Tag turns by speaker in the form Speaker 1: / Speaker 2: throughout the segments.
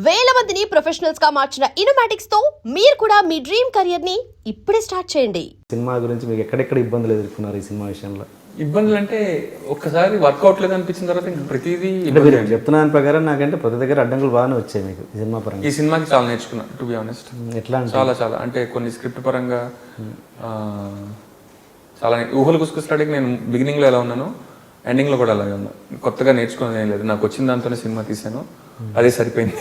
Speaker 1: వేల మందిని ప్రొఫెషనల్స్ గా మార్చిన ఇనోమాటిక్స్ తో మీరు కూడా మీ డ్రీమ్ కెరియర్ ని ఇప్పుడే స్టార్ట్ చేయండి.
Speaker 2: సినిమా గురించి మీకు ఎక్కడెక్కడ ఇబ్బందులు ఎదుర్కొన్నారు ఈ సినిమా విషయంలో?
Speaker 3: ఇబ్బందులు అంటే ఒక్కసారి వర్కౌట్ లేదు అనిపించిన తర్వాత ఇంకా ప్రతిదీ
Speaker 2: చెప్తున్న దాని ప్రకారం నాకంటే ప్రతి దగ్గర అడ్డంకులు బాగానే వచ్చాయి మీకు ఈ సినిమా పరంగా.
Speaker 3: ఈ సినిమాకి చాలా నేర్చుకున్నా టు బి ఆనెస్ట్.
Speaker 2: ఎట్లా
Speaker 3: చాలా చాలా అంటే కొన్ని స్క్రిప్ట్ పరంగా చాలా ఊహలు గుసగుసలాడికి నేను బిగినింగ్ లో ఎలా ఉన్నాను, ఎండింగ్ లో కూడా అలాగే ఉన్నా. కొత్తగా నేర్చుకునేది ఏం లేదు. నాకు వచ్చిన దాంతోనే సినిమా తీసాను, అదే సరిపోయింది.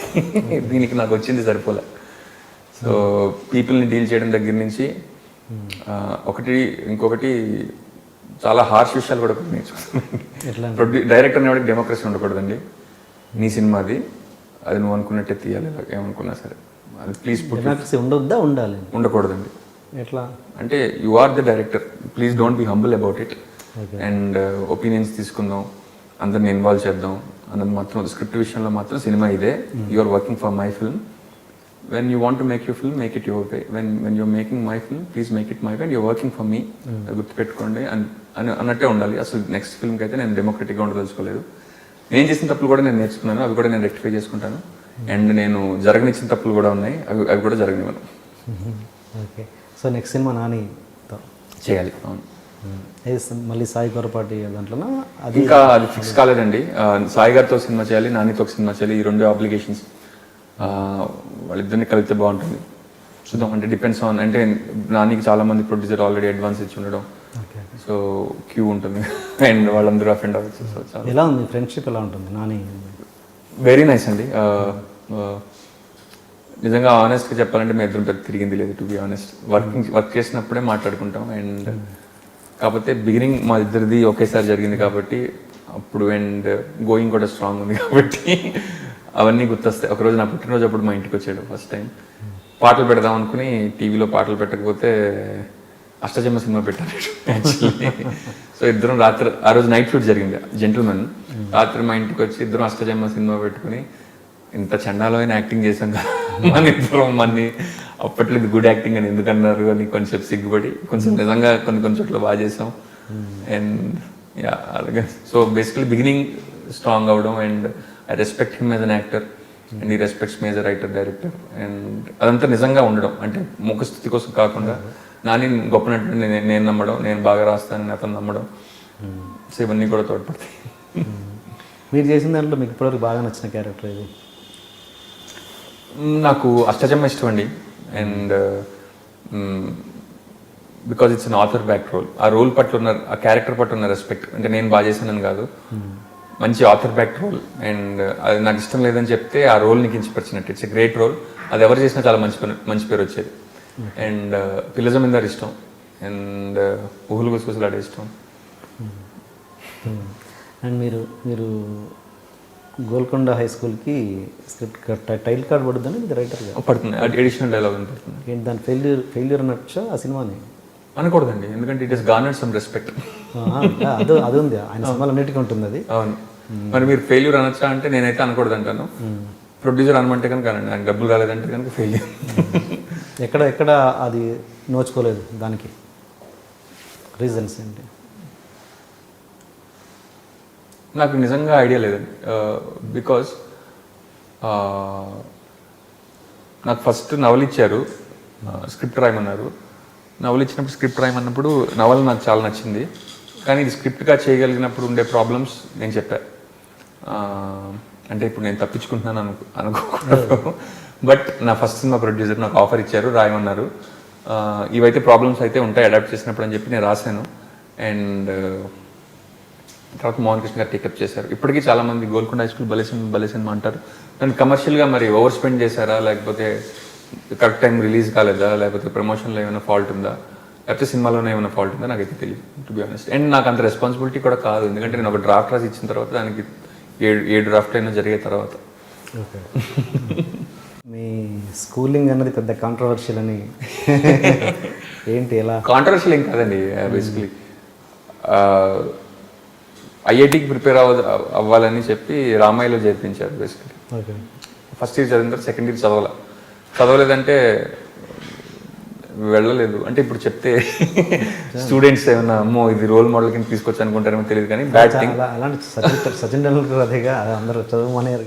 Speaker 3: దీనికి నాకు వచ్చింది సరిపోలే. సో పీపుల్ని డీల్ చేయడం దగ్గర నుంచి ఇంకొకటి చాలా హార్ష్ విషయాలు కూడా నేర్చుకున్నాను. డైరెక్టర్ అనేవాడికి డెమోక్రసీ ఉండకూడదండి. నీ సినిమాది, అది నువ్వు అనుకున్నట్టే తీయాలి, ఏమనుకున్నా సరే. అది ప్లీజ్
Speaker 2: ఉండొద్దా ఉండాలి
Speaker 3: ఉండకూడదండి.
Speaker 2: ఎట్లా
Speaker 3: అంటే you are the director, please don't be humble about it. And opinions తీసుకుందాం, అందరిని ఇన్వాల్వ్ చేద్దాం అన్నది మాత్రం. స్క్రిప్ట్ విషయంలో మాత్రం సినిమా ఇదే, you are working for my film. When you want to make your film, make it your way. When you're making my film, please make it my way. And you're working for me. గుర్తుపెట్టుకోండి అన్నట్టే ఉండాలి. అసలు next ఫిల్మ్కి అయితే నేను డెమోక్రటిక్గా ఉండదలుచుకోలేదు. నేను చేసిన తప్పులు కూడా నేను నేర్చుకున్నాను, అవి కూడా నేను రెక్టిఫై చేసుకుంటాను. అండ్ నేను జరగనిచ్చిన తప్పులు కూడా ఉన్నాయి, అవి కూడా జరగనివ్వను.
Speaker 2: ఓకే. సో నెక్స్ట్ సినిమా నానితో
Speaker 3: చేయాలి. అవును.
Speaker 2: మళ్ళీ సాయి కొరపాటి దాంట్లో అది
Speaker 3: ఇంకా అది ఫిక్స్ కాలేదండి. సాయి గారితో సినిమా చేయాలి, నానితో సినిమా చేయాలి. ఈ రెండు ఆబ్లిగేషన్స్ వాళ్ళిద్దరిని కలిపితే బాగుంటుంది. చూద్దాం. అంటే డిపెండ్స్ ఆన్, అంటే నానికి చాలా మంది ప్రొడ్యూసర్ ఆల్రెడీ అడ్వాన్స్ ఇచ్చి ఉండడం, సో క్యూ ఉంటుంది. అండ్ వాళ్ళందరూ అఫెండ్ అవ్వచ్చు. సో చాలా
Speaker 2: ఎలా ఉంది ఫ్రెండ్షిప్, ఎలా ఉంటుంది నాని?
Speaker 3: వెరీ నైస్ అండి. నిజంగా ఆనెస్ట్గా చెప్పాలంటే మేము ఇద్దరం పెద్ద తిరిగింది లేదు, టు బి ఆనెస్ట్. వర్క్ చేసినప్పుడే మాట్లాడుకుంటాం. అండ్ కాకపోతే బిగినింగ్ మా ఇద్దరిది ఒకేసారి జరిగింది కాబట్టి అప్పుడు, అండ్ గోయింగ్ కూడా స్ట్రాంగ్ ఉంది కాబట్టి అవన్నీ గుర్తొస్తాయి. ఒకరోజు నా పుట్టినరోజు అప్పుడు మా ఇంటికి వచ్చాడు ఫస్ట్ టైం. పాటలు పెడదాం అనుకుని టీవీలో పాటలు పెట్టకపోతే అష్టజమ్మ సినిమా పెట్టారు యాక్చువల్లీ. సో ఇద్దరం రాత్రి, ఆ రోజు నైట్ షూట్ జరిగింది జెంటిల్మెన్. రాత్రి మా ఇంటికి వచ్చి ఇద్దరం అష్టజమ్మ సినిమా పెట్టుకుని ఇంత చండాలమైన యాక్టింగ్ చేసాం కదా మన ఇద్దరం. మన్ని అప్పట్లో ఇది గుడ్ యాక్టింగ్ అని ఎందుకన్నారు అని కొంచెం సిగ్గుపడి, కొంచెం నిజంగా కొన్ని చోట్ల బాగా చేసాం. అండ్ యా అలాగే. సో బేసికలీ బిగినింగ్ స్ట్రాంగ్ అవ్వడం, and I respect him as an actor and he respects me as a writer director. And అదంతా నిజంగా ఉండడం, అంటే ముఖస్థితి కోసం కాకుండా నాని గొప్పనట్టు నేను నమ్మడం, నేను బాగా రాస్తానని అతను నమ్మడం. సో ఇవన్నీ కూడా తోడ్పడతాయి.
Speaker 2: మీరు చేసిన దాంట్లో మీకు ఇప్పటివరకు బాగా నచ్చిన క్యారెక్టర్ ఇది?
Speaker 3: నాకు అష్టజమ్మ ఇష్టం అండి. And because it's another back role. ఆ రోల్ పట్ల ఉన్న, ఆ క్యారెక్టర్ పట్ల ఉన్న రెస్పెక్ట్, అంటే నేను బాగా చేశానని కాదు, మంచి ఆథర్ బ్యాక్ రోల్. అండ్ అది నాకు ఇష్టం లేదని చెప్తే ఆ రోల్ నీకు కించపరిచినట్టు. It's a great role. అది ఎవరు చేసినా చాలా మంచి పేరు వచ్చేది. అండ్ పిల్ల జమీందార్ ఇష్టం, అండ్ ఊహలు గుసగుసలాడే ఇష్టం.
Speaker 2: అండ్ మీరు గోల్కొండ హై స్కూల్కి స్క్రిప్ట్ టైటిల్ కార్డ్ పడుతుందని ఇది రైటర్గా
Speaker 3: పడుతుంది, ఎడిషనల్ డైలాగ్ అని పడుతుంది.
Speaker 2: ఏంటి దాని ఫెయిల్యూర్ అన్నట్టు ఆ సినిమాని
Speaker 3: అనకూడదండి, ఎందుకంటే ఇట్ ఇస్ గార్నర్డ్ సమ్ రెస్పెక్ట్.
Speaker 2: అది ఉంది ఆయన సినిమాలు అన్నిటికీ ఉంటుంది అది.
Speaker 3: అవును. మరి మీరు ఫెయిల్యూర్ అనొచ్చా అంటే నేనైతే అనకూడదు అంటాను. ప్రొడ్యూసర్ అనమంటే కనుక అనండి, ఆయన డబ్బులు రాలేదంటే కనుక ఫెయిల్యూర్.
Speaker 2: ఎక్కడ అది నోచుకోలేదు, దానికి రీజన్స్ ఏంటి?
Speaker 3: నాకు నిజంగా ఐడియా లేదండి. బికాజ్ నాకు ఫస్ట్ నవల ఇచ్చారు, స్క్రిప్ట్ రాయమన్నారు. నవల ఇచ్చినప్పుడు స్క్రిప్ట్ రాయమన్నప్పుడు నవల నాకు చాలా నచ్చింది, కానీ ఇది స్క్రిప్ట్గా చేయగలిగినప్పుడు ఉండే ప్రాబ్లమ్స్ నేను చెప్పా. అంటే ఇప్పుడు నేను తప్పించుకుంటున్నాను అనుకోకూడదు. బట్ నా ఫస్ట్ సినిమా ప్రొడ్యూసర్ నాకు ఆఫర్ ఇచ్చారు, రాయమన్నారు. ఇవైతే ప్రాబ్లమ్స్ అయితే ఉంటాయి అడాప్ట్ చేసినప్పుడు అని చెప్పి నేను రాశాను. అండ్ తర్వాత మోహన్ కృష్ణ గారు టేకప్ చేశారు. ఇప్పటికీ చాలామంది గోల్కొండ హై స్కూల్ భలే సినిమా అంటారు. దాన్ని కమర్షియల్గా మరి ఓవర్ స్పెండ్ చేశారా, లేకపోతే కరెక్ట్ టైం రిలీజ్ కాలేదా, లేకపోతే ప్రమోషన్లో ఏమైనా ఫాల్ట్ ఉందా, లేకపోతే సినిమాలోనే ఏమైనా ఫాల్ట్ ఉందా నాకైతే తెలియదు, టు బి ఆనెస్ట్. అండ్ నాకు అంత రెస్పాన్సిబిలిటీ కూడా కాదు, ఎందుకంటే నేను ఒక డ్రాఫ్ట్ రాసి ఇచ్చిన తర్వాత దానికి ఏడు డ్రాఫ్ట్ అయినా జరిగే తర్వాత.
Speaker 2: ఓకే. మీ స్కూలింగ్ అన్నది పెద్ద కాంట్రవర్షియల్ అని ఏంటి, ఎలా?
Speaker 3: కాంట్రవర్షియల్ ఏం కాదండి. బేసికలీ ఐఐటికి ప్రిపేర్ అవ్వాలని చెప్పి రామాయిలో చేర్పించారు. బేసికలీ ఫస్ట్ ఇయర్ చదివిన తర్వాత సెకండ్ ఇయర్ చదవలేదంటే వెళ్ళలేదు. అంటే ఇప్పుడు చెప్తే స్టూడెంట్స్ ఏమన్నా అమ్మో ఇది రోల్ మోడల్ కింద తీసుకొచ్చి అనుకుంటారేమో తెలియదు, కానీ బ్యాడ్ థింగ్.
Speaker 2: అలాంటి సచిన్ టెండూల్కర్ అదేగా అందరూ చదువు అనేరుగా.